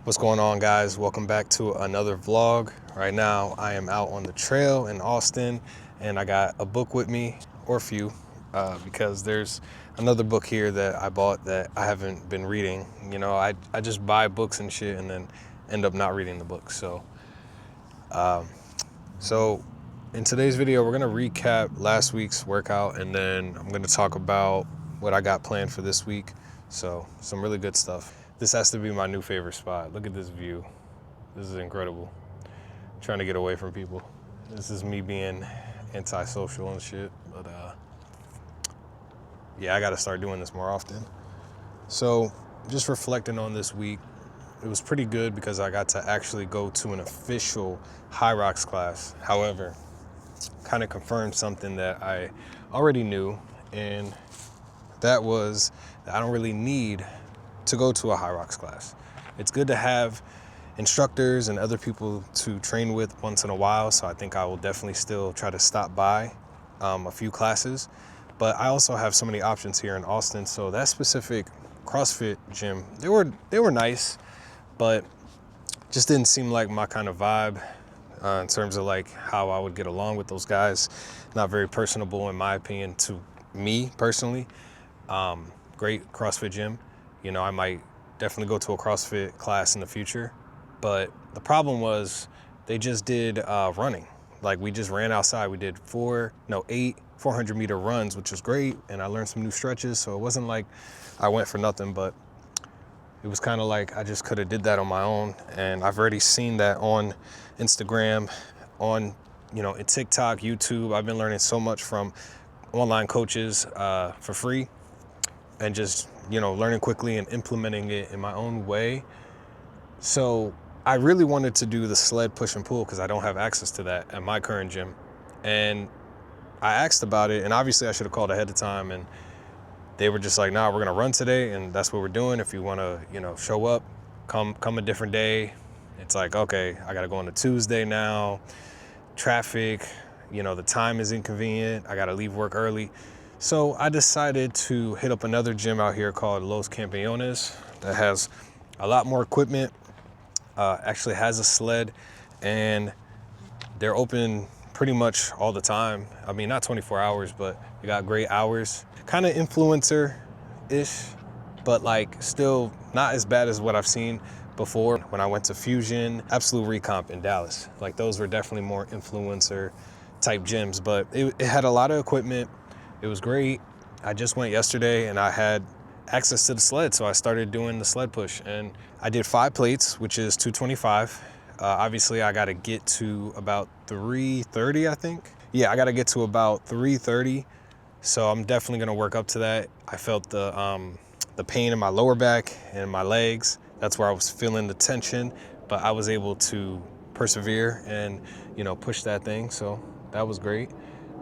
What's going on, guys? Welcome back to another vlog. Right now I am out on the trail in Austin and I got a book with me, or a few, because there's another book here that I bought that I haven't been reading. You know, I just buy books and shit and then end up not reading the book. So in today's video, we're gonna recap last week's workout and then I'm gonna talk about what I got planned for this week. So some really good stuff. This has to be my new favorite spot. Look at this view. This is incredible. I'm trying to get away from people. This is me being antisocial and shit, but yeah, I gotta start doing this more often. So just reflecting on this week, it was pretty good because I got to actually go to an official Hyrox class. However, kind of confirmed something that I already knew, and that was that I don't really need to go to a Hyrox class. It's good to have instructors and other people to train with once in a while, so I think I will definitely still try to stop by a few classes. But I also have so many options here in Austin, so that specific CrossFit gym, they were nice, but just didn't seem like my kind of vibe in terms of like how I would get along with those guys. Not very personable in my opinion to me personally. Great CrossFit gym. You know, I might definitely go to a CrossFit class in the future, but the problem was they just did running. Like, we just ran outside. We did 8 400-meter runs, which was great, and I learned some new stretches, so it wasn't like I went for nothing, but it was kind of like I just could have did that on my own. And I've already seen that on Instagram, on, you know, in TikTok, YouTube. I've been learning so much from online coaches for free, and just, you know, learning quickly and implementing it in my own way. So I really wanted to do the sled push and pull because I don't have access to that at my current gym. And I asked about it, and obviously I should have called ahead of time, and they were just like, nah, we're gonna run today and that's what we're doing. If you wanna, you know, show up, come a different day. It's like, okay, I gotta go on a Tuesday now, traffic, you know, the time is inconvenient, I gotta leave work early. So I decided to hit up another gym out here called Los Campeones that has a lot more equipment, actually has a sled, and they're open pretty much all the time. I mean, not 24 hours, but they got great hours. Kind of influencer-ish, but like still not as bad as what I've seen before when I went to Fusion, Absolute Recomp in Dallas. Like, those were definitely more influencer type gyms, but it had a lot of equipment. It was great. I just went yesterday and I had access to the sled, so I started doing the sled push, and I did 5 plates, which is 225. Obviously I got to get to about 330, I think. Yeah, I got to get to about 330. So I'm definitely gonna work up to that. I felt the pain in my lower back and my legs. That's where I was feeling the tension, but I was able to persevere and, you know, push that thing. So that was great.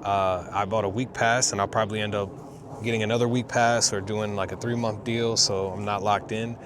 I bought a week pass, and I'll probably end up getting another week pass or doing like a 3-month deal, so I'm not locked in.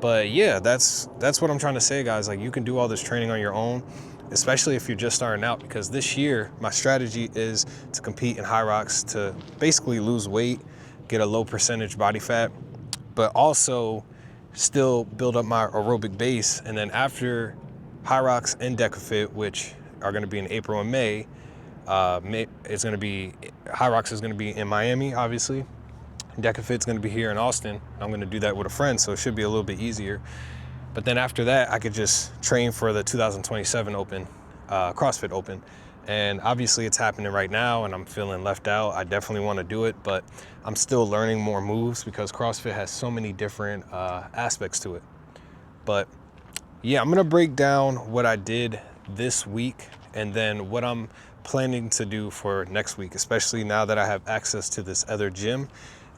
But yeah, that's what I'm trying to say, guys. Like, you can do all this training on your own, especially if you're just starting out, because this year my strategy is to compete in Hyrox, to basically lose weight, get a low percentage body fat, but also still build up my aerobic base. And then after Hyrox and DecaFit, which are going to be in April and May, Hyrox is going to be in Miami, obviously. DecaFit's going to be here in Austin. I'm going to do that with a friend, so it should be a little bit easier. But then after that, I could just train for the 2027 Open, CrossFit Open. And obviously it's happening right now and I'm feeling left out. I definitely want to do it, but I'm still learning more moves because CrossFit has so many different aspects to it. But yeah, I'm going to break down what I did this week and then what I'm planning to do for next week, especially now that I have access to this other gym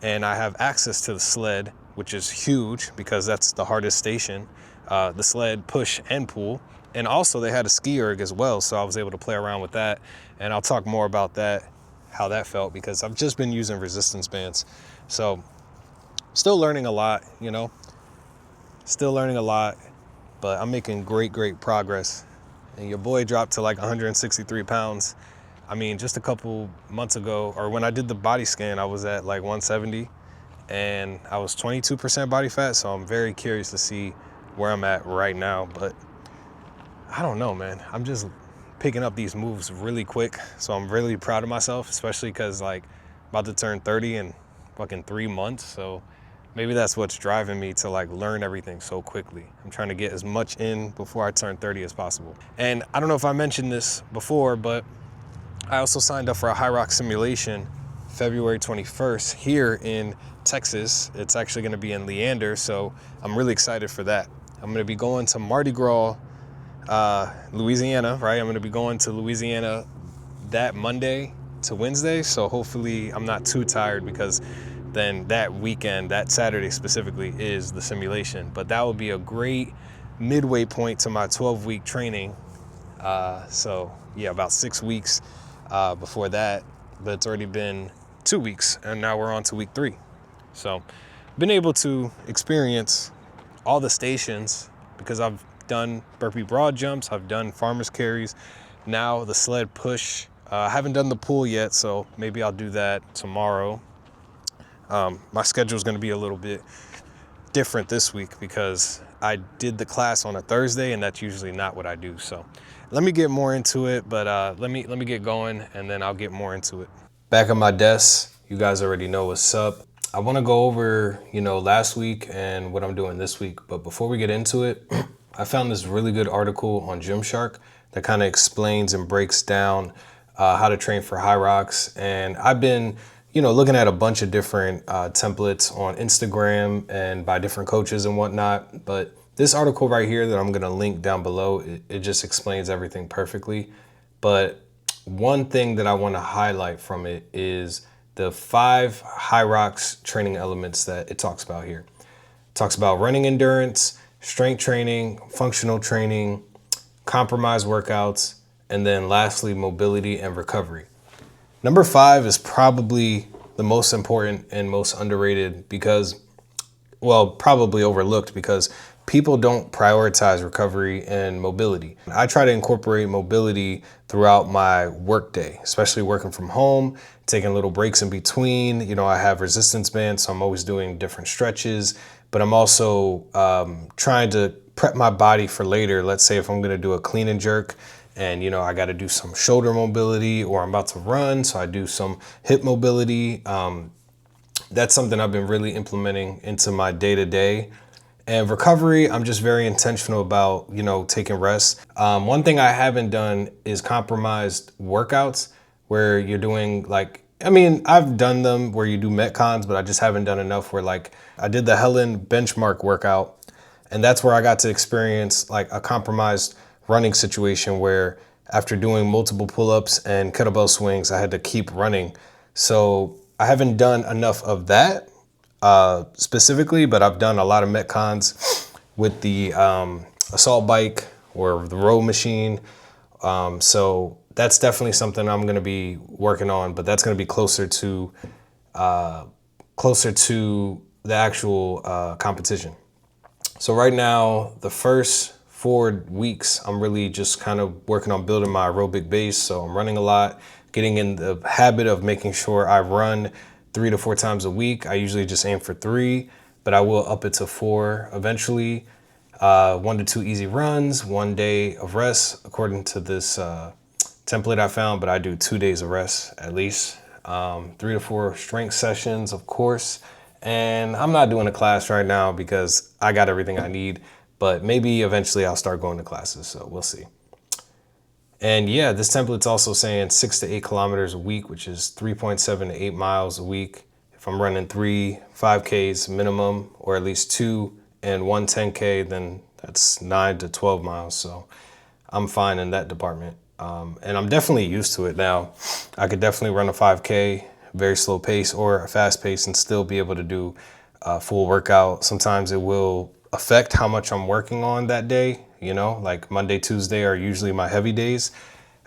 and I have access to the sled, which is huge because that's the hardest station, the sled push and pull. And also they had a ski erg as well, so I was able to play around with that. And I'll talk more about that, how that felt, because I've just been using resistance bands. So still learning a lot, you know, still learning a lot, but I'm making great progress. And your boy dropped to like 163 pounds. I mean, just a couple months ago, or when I did the body scan, I was at like 170 and I was 22% body fat. So I'm very curious to see where I'm at right now. But I don't know, man. I'm just picking up these moves really quick. So I'm really proud of myself, especially because like about to turn 30 in fucking 3 months. So maybe that's what's driving me to like learn everything so quickly. I'm trying to get as much in before I turn 30 as possible. And I don't know if I mentioned this before, but I also signed up for a Hyrox simulation February 21st here in Texas. It's actually going to be in Leander, so I'm really excited for that. I'm going to be going to Mardi Gras, Louisiana, right? I'm going to be going to Louisiana that Monday to Wednesday, so hopefully I'm not too tired, because then that weekend, that Saturday specifically, is the simulation. But that would be a great midway point to my 12-week training. So yeah, about 6 weeks before that, but it's already been 2 weeks and now we're on to week 3. So been able to experience all the stations because I've done burpee broad jumps, I've done farmer's carries, now the sled push. I haven't done the pull yet, so maybe I'll do that tomorrow. My schedule is going to be a little bit different this week because I did the class on a Thursday, and that's usually not what I do. So let me get more into it, but let me get going, and then I'll get more into it. Back at my desk, you guys already know what's up. I want to go over, last week and what I'm doing this week. But before we get into it, I found this really good article on Gymshark that kind of explains and breaks down how to train for Hyrox. And I've been, looking at a bunch of different templates on Instagram and by different coaches and whatnot. But this article right here that I'm going to link down below, it just explains everything perfectly. But one thing that I want to highlight from it is the 5 Hyrox training elements that it talks about here. It talks about running endurance, strength training, functional training, compromise workouts, and then lastly, mobility and recovery. Number 5 is probably the most important and most underrated because, well, probably overlooked because people don't prioritize recovery and mobility. I try to incorporate mobility throughout my workday, especially working from home, taking little breaks in between. I have resistance bands, so I'm always doing different stretches, but I'm also trying to prep my body for later. Let's say if I'm gonna do a clean and jerk, and I got to do some shoulder mobility, or I'm about to run, so I do some hip mobility. That's something I've been really implementing into my day-to-day. And recovery, I'm just very intentional about, taking rest. One thing I haven't done is compromised workouts where you're doing I've done them where you do Metcons, but I just haven't done enough where I did the Helen benchmark workout, and that's where I got to experience like a compromised running situation where after doing multiple pull-ups and kettlebell swings, I had to keep running. So I haven't done enough of that specifically, but I've done a lot of Metcons with the assault bike or the row machine. So that's definitely something I'm going to be working on, but that's going to be closer to the actual competition. So right now, the first 4 weeks, I'm really just kind of working on building my aerobic base. So I'm running a lot, getting in the habit of making sure I run 3 to 4 times a week. I usually just aim for 3, but I will up it to 4 eventually. 1 to 2 easy runs, 1 day of rest, according to this template I found, but I do 2 days of rest at least. 3 to 4 strength sessions, of course. And I'm not doing a class right now because I got everything I need, but maybe eventually I'll start going to classes, so we'll see. And yeah, this template's also saying 6 to 8 kilometers a week, which is 3.7 to 8 miles a week. If I'm running 3 5Ks minimum, or at least 2 and 1 10K, then that's 9 to 12 miles. So I'm fine in that department. And I'm definitely used to it now. I could definitely run a 5K, very slow pace or a fast pace, and still be able to do a full workout. Sometimes it will affect how much I'm working on that day. Like Monday, Tuesday are usually my heavy days.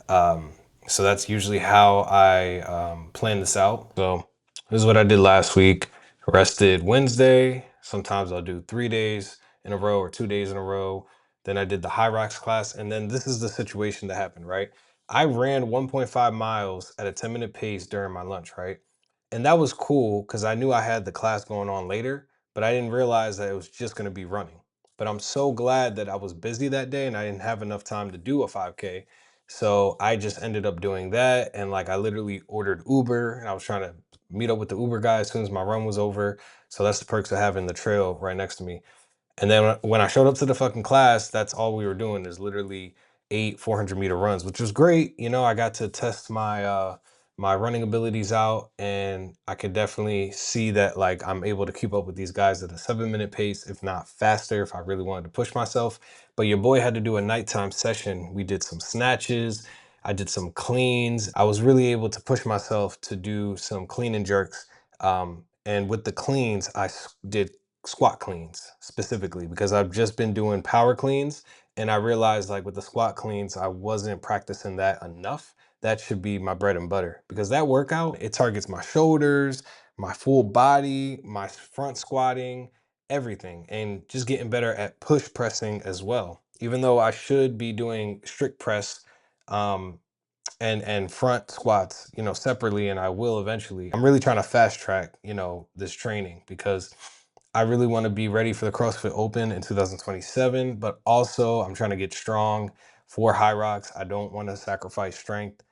So that's usually how I plan this out. So this is what I did last week. Rested Wednesday. Sometimes I'll do 3 days in a row or 2 days in a row. Then I did the Hyrox class. And then this is the situation that happened, right? I ran 1.5 miles at a 10-minute pace during my lunch, right? And that was cool because I knew I had the class going on later, but I didn't realize that it was just going to be running. But I'm so glad that I was busy that day and I didn't have enough time to do a 5K. So I just ended up doing that. And like I literally ordered Uber and I was trying to meet up with the Uber guy as soon as my run was over. So that's the perks of having the trail right next to me. And then when I showed up to the fucking class, that's all we were doing is literally 8 400-meter runs, which was great. You know, I got to test my running abilities out, and I could definitely see that like I'm able to keep up with these guys at a 7 minute pace, if not faster, if I really wanted to push myself. But your boy had to do a nighttime session. We did some snatches, I did some cleans. I was really able to push myself to do some clean and jerks. And with the cleans, did squat cleans specifically because I've just been doing power cleans, and I realized like with the squat cleans I wasn't practicing that enough. That should be my bread and butter because that workout, it targets my shoulders, my full body, my front squatting, everything, and just getting better at push pressing as well. Even though I should be doing strict press, um and front squats, you know, separately, and I will eventually. I'm really trying to fast track, you know, this training because I really want to be ready for the CrossFit Open in 2027, but also I'm trying to get strong for Hyrox. I don't want to sacrifice strength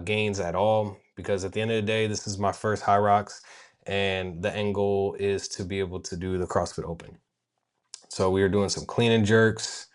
gains at all because at the end of the day, this is my first Hyrox, and the end goal is to be able to do the CrossFit Open. So we are doing some clean and jerks.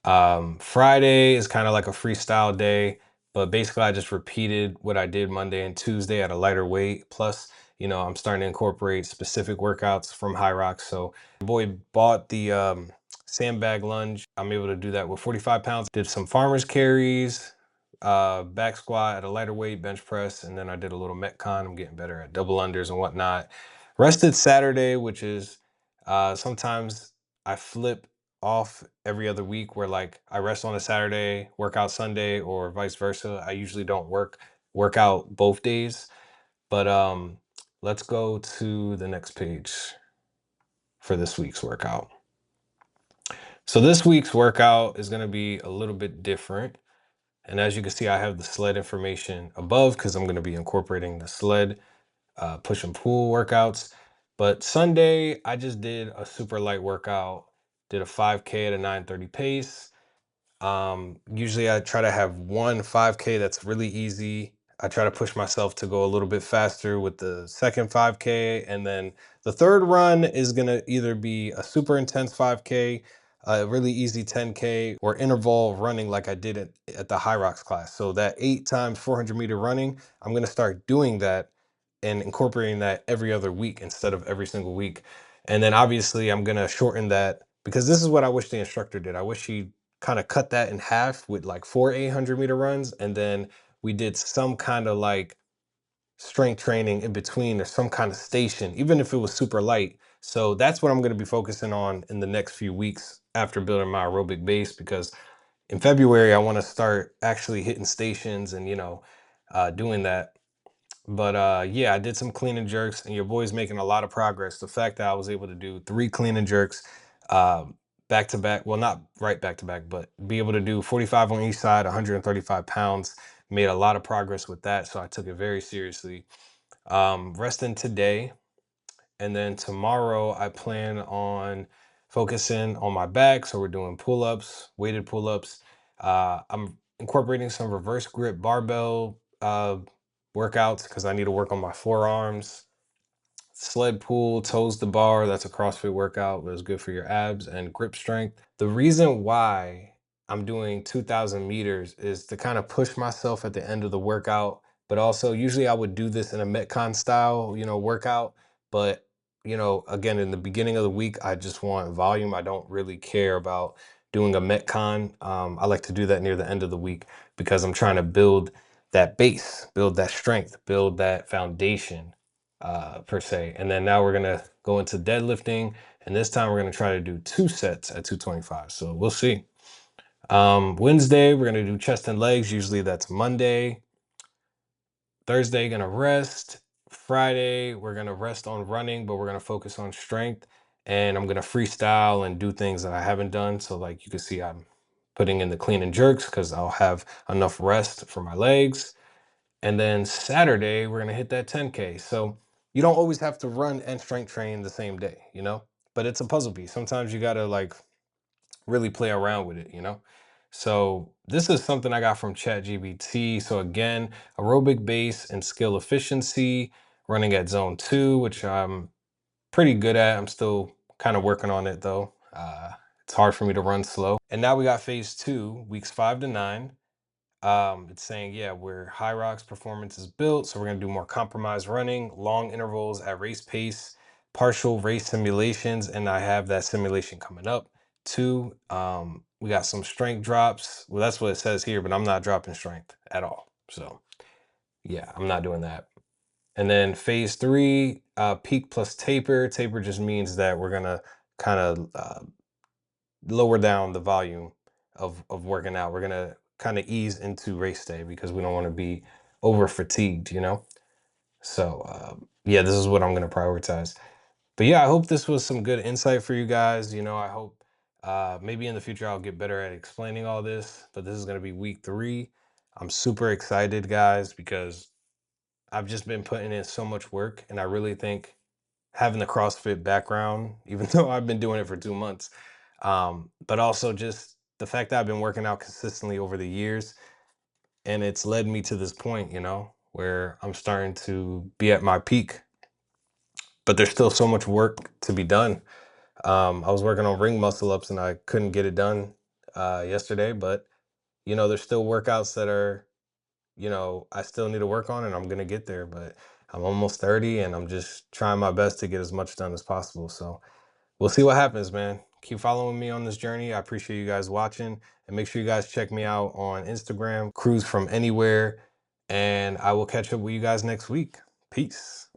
Friday is kind of like a freestyle day, but basically I just repeated what I did Monday and Tuesday at a lighter weight. Plus, you know, I'm starting to incorporate specific workouts from Hyrox. So boy bought the sandbag lunge. I'm able to do that with 45 pounds. Did some farmer's carries, back squat at a lighter weight, bench press, and then I did a little Metcon. I'm getting better at double unders and whatnot. Rested Saturday, which is sometimes I flip off every other week where like I rest on a Saturday, work out Sunday, or vice versa. I usually don't work out both days. But let's go to the next page for this week's workout. So this week's workout is going to be a little bit different. And as you can see, I have the sled information above because I'm going to be incorporating the sled push and pull workouts. But Sunday, I just did a super light workout, did a 5K at a 9:30 pace. Usually I try to have one 5K that's really easy. I try to push myself to go a little bit faster with the second 5K. And then the third run is gonna either be a super intense 5K, a really easy 10K, or interval running like I did at the Hyrox class. So that 8 times 400-meter running, I'm gonna start doing that and incorporating that every other week instead of every single week. And then obviously I'm gonna shorten that because this is what I wish the instructor did. I wish he kind of cut that in half with like 4 800-meter runs, and then we did some kind of like strength training in between or some kind of station, even if it was super light. So that's what I'm going to be focusing on in the next few weeks after building my aerobic base, because in February I want to start actually hitting stations and, you know, doing that. But yeah, I did some clean and jerks, and your boy's making a lot of progress. The fact that I was able to do 3 clean and jerks back to back, well, not right back to back, but be able to do 45 on each side, 135 pounds, made a lot of progress with that. So I took it very seriously. Resting today, and then tomorrow I plan on focusing on my back. So we're doing pull-ups, weighted pull-ups. I'm incorporating some reverse grip barbell workouts because I need to work on my forearms. Sled pull, toes to bar, that's a CrossFit workout, but it's good for your abs and grip strength. The reason why I'm doing 2,000 meters is to kind of push myself at the end of the workout, but also usually I would do this in a Metcon style, you know, workout. But, you know, again, in the beginning of the week, I just want volume. I don't really care about doing a Metcon. I like to do that near the end of the week because I'm trying to build that base, build that strength, build that foundation per se. And then now we're gonna go into deadlifting, and this time we're gonna try to do 2 sets at 225. So we'll see. Wednesday we're gonna do chest and legs. Usually that's Monday. Thursday gonna rest. Friday we're gonna rest on running, but we're gonna focus on strength. And I'm gonna freestyle and do things that I haven't done. So like you can see, I'm putting in the clean and jerks because I'll have enough rest for my legs. And then Saturday, we're gonna hit that 10K. So you don't always have to run and strength train the same day, you know? But it's a puzzle piece. Sometimes you gotta like really play around with it, So this is something I got from ChatGPT. So again, aerobic base and skill efficiency, running at zone 2, which I'm pretty good at. I'm still kind of working on it though. It's hard for me to run slow. And now we got phase 2, weeks 5 to 9. It's saying, yeah, where Hyrox performance is built. So we're going to do more compromised running, long intervals at race pace, partial race simulations. And I have that simulation coming up. 2, we got some strength drops. Well, that's what it says here, but I'm not dropping strength at all. So yeah, I'm not doing that. And then phase 3, peak plus taper. Taper just means that we're going to kind of lower down the volume of working out. We're gonna kind of ease into race day because we don't want to be over fatigued. So yeah, this is what I'm gonna prioritize. But yeah, I hope this was some good insight for you guys. I hope maybe in the future I'll get better at explaining all this. But this is gonna be week 3. I'm super excited, guys, because I've just been putting in so much work, and I really think having the CrossFit background, even though I've been doing it for 2 months, but also just the fact that I've been working out consistently over the years, and it's led me to this point, where I'm starting to be at my peak, but there's still so much work to be done. I was working on ring muscle ups and I couldn't get it done yesterday, but there's still workouts that are, I still need to work on, and I'm gonna get there. But I'm almost 30, and I'm just trying my best to get as much done as possible. So we'll see what happens, man. Keep following me on this journey. I appreciate you guys watching, and make sure you guys check me out on Instagram, Cruise from Anywhere, and I will catch up with you guys next week. Peace.